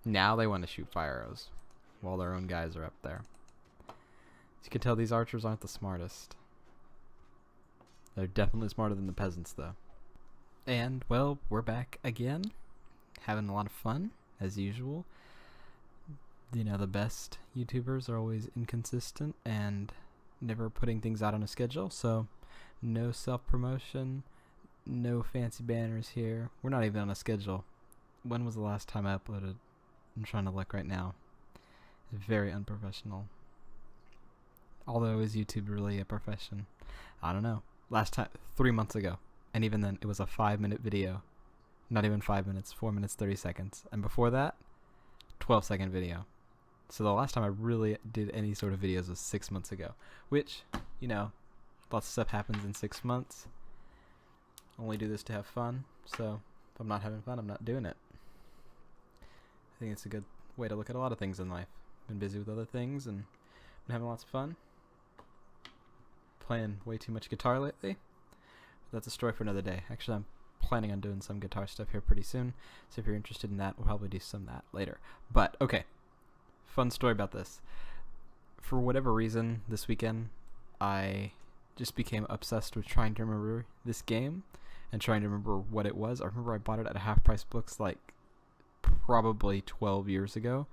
Now they want to shoot fire arrows while their own guys are up there. As you can tell, these archers aren't the smartest. They're definitely smarter than the peasants, though. And, well, we're back again. Having a lot of fun, as usual. You know, the best YouTubers are always inconsistent and never putting things out on a schedule, so no self-promotion, no fancy banners here. We're not even on a schedule. When was the last time I uploaded? I'm trying to look right now. Very unprofessional. Although, is YouTube really a profession? I don't know. Last time, 3 months ago. And even then, it was a 5-minute video. Not even 5 minutes, 4 minutes, 30 seconds. And before that, 12-second video. So the last time I really did any sort of videos was 6 months ago. Which, you know, lots of stuff happens in 6 months. Only do this to have fun. So if I'm not having fun, I'm not doing it. I think it's a good way to look at a lot of things in life. Been busy with other things and been having lots of fun. Playing way too much guitar lately. But that's a story for another day. Actually, I'm planning on doing some guitar stuff here pretty soon. So if you're interested in that, we'll probably do some of that later. But, okay. Fun story about this. For whatever reason, this weekend, I just became obsessed with trying to remember this game and trying to remember what it was. I remember I bought it at a Half Price Books like probably 12 years ago,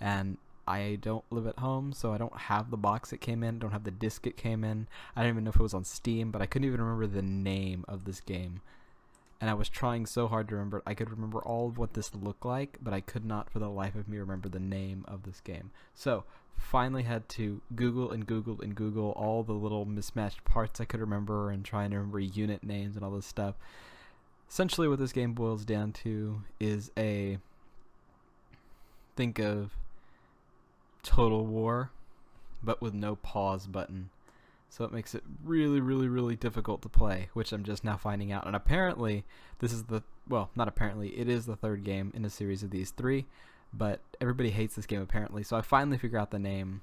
and I don't live at home, so I don't have the box it came in, don't have the disc it came in. I don't even know if it was on Steam, but I couldn't even remember the name of this game. And I was trying so hard to remember. I could remember all of what this looked like, but I could not for the life of me remember the name of this game. So, finally had to Google and Google and Google all the little mismatched parts I could remember and trying to remember unit names and all this stuff. Essentially what this game boils down to is think of Total War, but with no pause button. So it makes it really, really, really difficult to play, which I'm just now finding out. And apparently, this is not apparently, it is the third game in a series of these 3, but everybody hates this game apparently. So I finally figure out the name,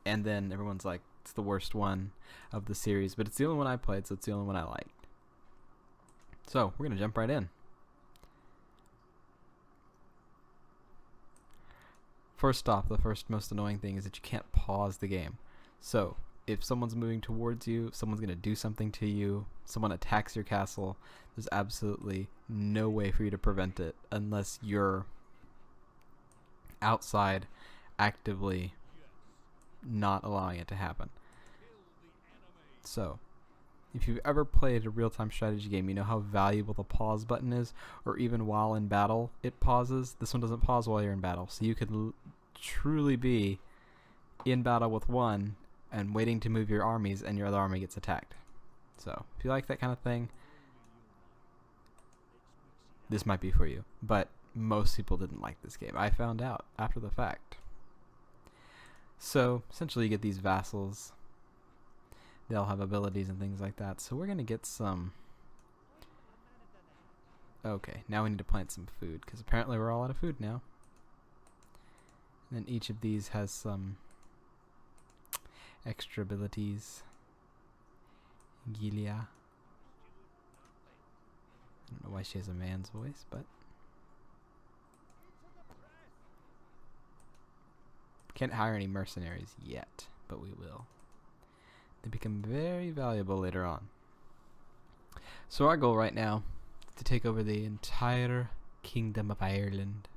and then everyone's like, it's the worst one of the series, but it's the only one I played, so it's the only one I liked. So we're going to jump right in. First off, the first most annoying thing is that you can't pause the game. So if someone's moving towards you, if someone's going to do something to you, someone attacks your castle, there's absolutely no way for you to prevent it unless you're outside actively not allowing it to happen. So, if you've ever played a real-time strategy game, you know how valuable the pause button is, or even while in battle, it pauses. This one doesn't pause while you're in battle, so you could truly be in battle with one and waiting to move your armies, and your other army gets attacked. So, if you like that kind of thing, this might be for you. But most people didn't like this game. I found out after the fact. So, essentially you get these vassals. They'll have abilities and things like that. So we're going to get some... Okay, now we need to plant some food, because apparently we're all out of food now. And then each of these has some extra abilities. Gilia. I don't know why she has a man's voice, but... Can't hire any mercenaries yet, but we will. They become very valuable later on. So our goal right now is to take over the entire Kingdom of Ireland.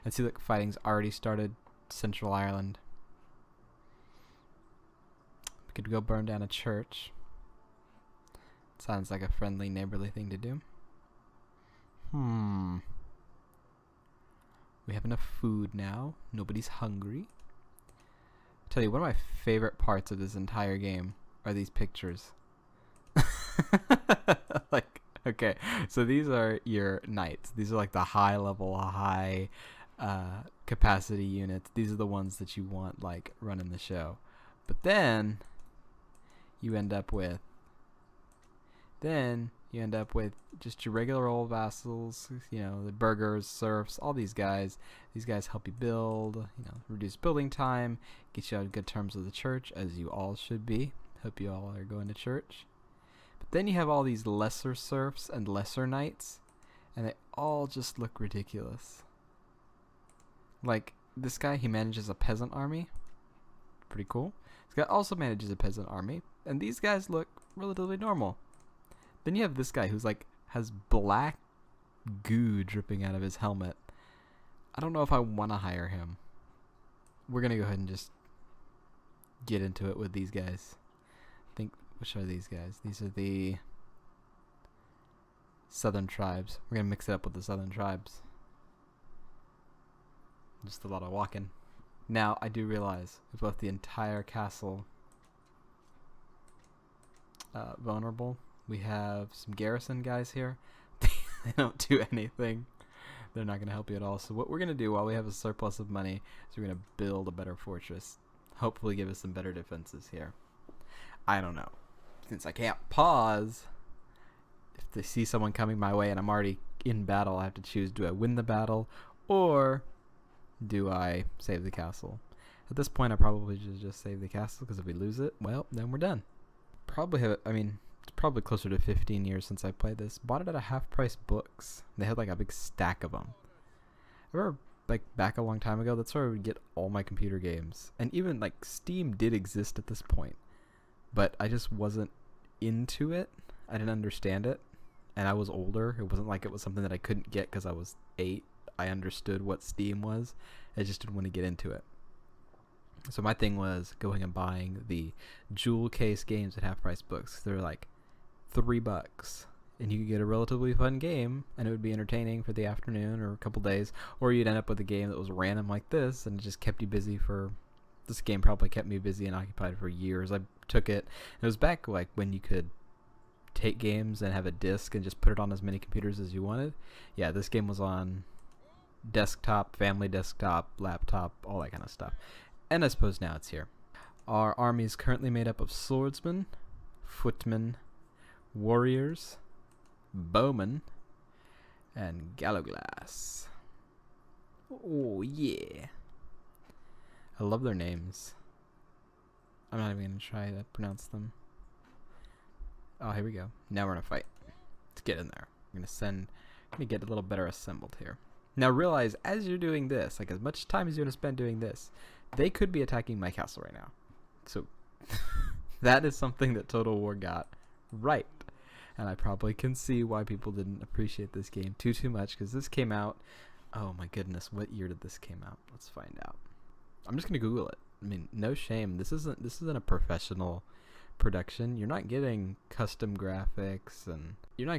And see, look, fighting's already started. Central Ireland. We could go burn down a church. Sounds like a friendly, neighborly thing to do. We have enough food now. Nobody's hungry. Tell you, one of my favorite parts of this entire game are these pictures. Like, okay, so these are your knights. These are like the high level, high capacity units. These are the ones that you want like running the show. But then you end up with just your regular old vassals, you know, the burghers, serfs, all these guys. These guys help you build, you know, reduce building time, get you on good terms with the church, as you all should be. Hope you all are going to church. But then you have all these lesser serfs and lesser knights, and they all just look ridiculous. Like, this guy, he manages a peasant army. Pretty cool. This guy also manages a peasant army. And these guys look relatively normal. Then you have this guy who's like, has black goo dripping out of his helmet. I don't know if I want to hire him. We're going to go ahead and just get into it with these guys. I think, which are these guys? These are the southern tribes. We're going to mix it up with the southern tribes. Just a lot of walking. Now, I do realize we've left the entire castle vulnerable. We have some garrison guys here. They don't do anything. They're not going to help you at all. So what we're going to do while we have a surplus of money is we're going to build a better fortress. Hopefully give us some better defenses here. I don't know. Since I can't pause, if they see someone coming my way and I'm already in battle, I have to choose, do I win the battle or do I save the castle? At this point, I probably should just save the castle, because if we lose it, well, then we're done. Probably have, I mean, it's probably closer to 15 years since I played this. Bought it at a half-price books. They had like a big stack of them. I remember like back a long time ago, that's where I would get all my computer games. And even like Steam did exist at this point, but I just wasn't into it. I didn't understand it, and I was older. It wasn't like it was something that I couldn't get because I was 8. I understood what Steam was. I just didn't want to get into it. So my thing was going and buying the jewel case games at half price books. They're like $3, and you could get a relatively fun game, and it would be entertaining for the afternoon or a couple days. Or you'd end up with a game that was random like this, and it just kept you busy for. This game probably kept me busy and occupied for years. I took it. It was back like when you could take games and have a disc and just put it on as many computers as you wanted. Yeah, this game was on desktop, family desktop, laptop, all that kind of stuff. And I suppose now it's here. Our army is currently made up of swordsmen, footmen, warriors, bowmen, and gallowglass. Oh yeah. I love their names. I'm not even going to try to pronounce them. Oh, here we go. Now we're going to fight. Let's get in there. I'm going to get a little better assembled here. Now realize, as you're doing this, like as much time as you want to spend doing this, they could be attacking my castle right now. So that is something that Total War got right. And I probably can see why people didn't appreciate this game too much, because this came out, oh my goodness, what year did this came out? Let's find out. I'm just going to Google it. I mean, no shame. This isn't a professional production. You're not getting custom graphics, and you're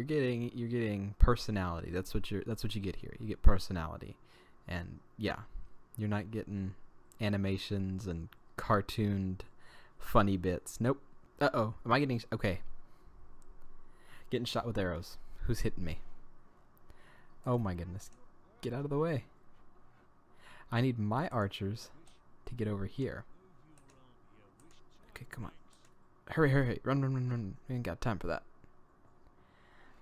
getting personality. That's what you get here. You get personality. And yeah, you're not getting animations and cartooned funny bits. Nope. Uh-oh. Am I getting okay. Getting shot with arrows. Who's hitting me? Oh my goodness. Get out of the way. I need my archers to get over here. Okay, come on. Hurry. Run. We ain't got time for that.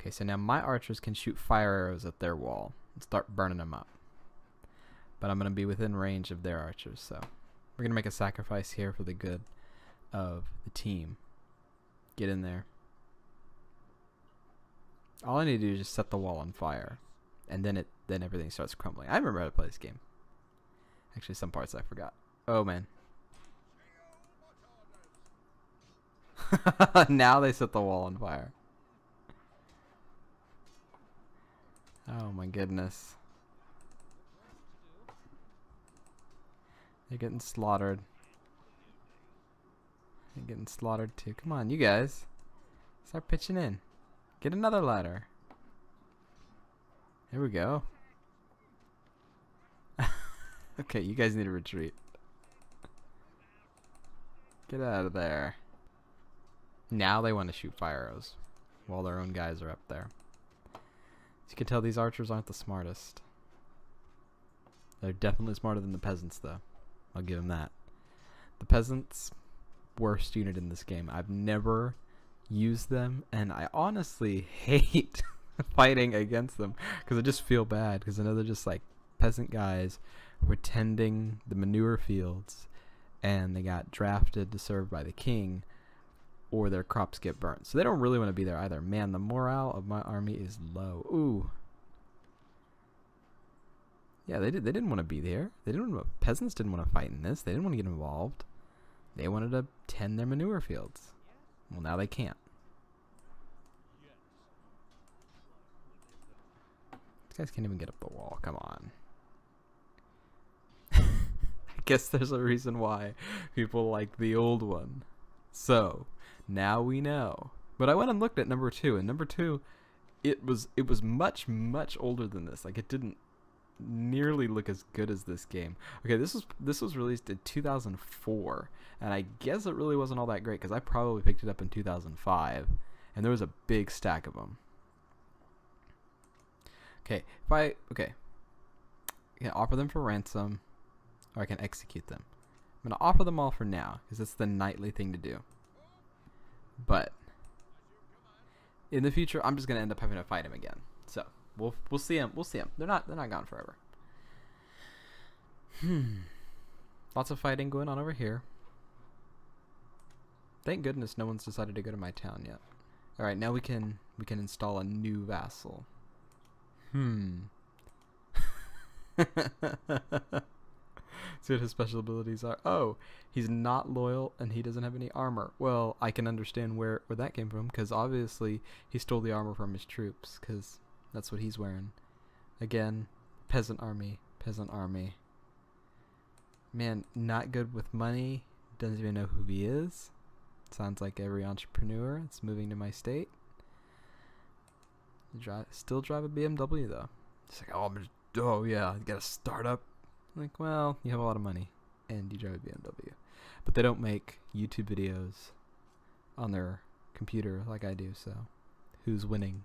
Okay, so now my archers can shoot fire arrows at their wall and start burning them up. But I'm going to be within range of their archers, so we're going to make a sacrifice here for the good of the team. Get in there. All I need to do is just set the wall on fire, and then everything starts crumbling. I remember how to play this game. Actually, some parts I forgot. Oh, man. Now they set the wall on fire. Oh, my goodness. They're getting slaughtered. They're getting slaughtered, too. Come on, you guys. Start pitching in. Get another ladder. There we go. Okay, you guys need to retreat. Get out of there. Now they want to shoot fire arrows while their own guys are up there. As you can tell, these archers aren't the smartest. They're definitely smarter than the peasants, though. I'll give them that. The peasants, worst unit in this game. I've never used them, and I honestly hate fighting against them because I just feel bad, because I know they're just like peasant guys who are tending the manure fields, and they got drafted to serve by the king, or their crops get burnt. So they don't really want to be there either. Man, the morale of my army is low. Ooh. Yeah, they did. They didn't want to be there. They didn't. Peasants didn't want to fight in this. They didn't want to get involved. They wanted to tend their manure fields. Well, now they can't. These guys can't even get up the wall. Come on. I guess there's a reason why people like the old one. So, now we know. But I went and looked at number 2, and number 2, it was much, much older than this. Like, it didn't nearly look as good as this game. Okay, this was released in 2004, and I guess it really wasn't all that great because I probably picked it up in 2005, and there was a big stack of them. Okay, I can offer them for ransom, or I can execute them. I'm gonna offer them all for now because it's the nightly thing to do. But in the future, I'm just gonna end up having to fight him again. So we'll see him. We'll see him. They're not gone forever. Lots of fighting going on over here. Thank goodness no one's decided to go to my town yet. All right, now we can install a new vassal. See what his special abilities are. Oh, he's not loyal and he doesn't have any armor. Well, I can understand where that came from because obviously he stole the armor from his troops because that's what he's wearing. Again, peasant army. Man, not good with money. Doesn't even know who he is. Sounds like every entrepreneur that's moving to my state. Still drive a BMW though. It's like, oh yeah, you got a startup. Like, well, you have a lot of money and you drive a BMW, but they don't make YouTube videos on their computer like I do. So, who's winning?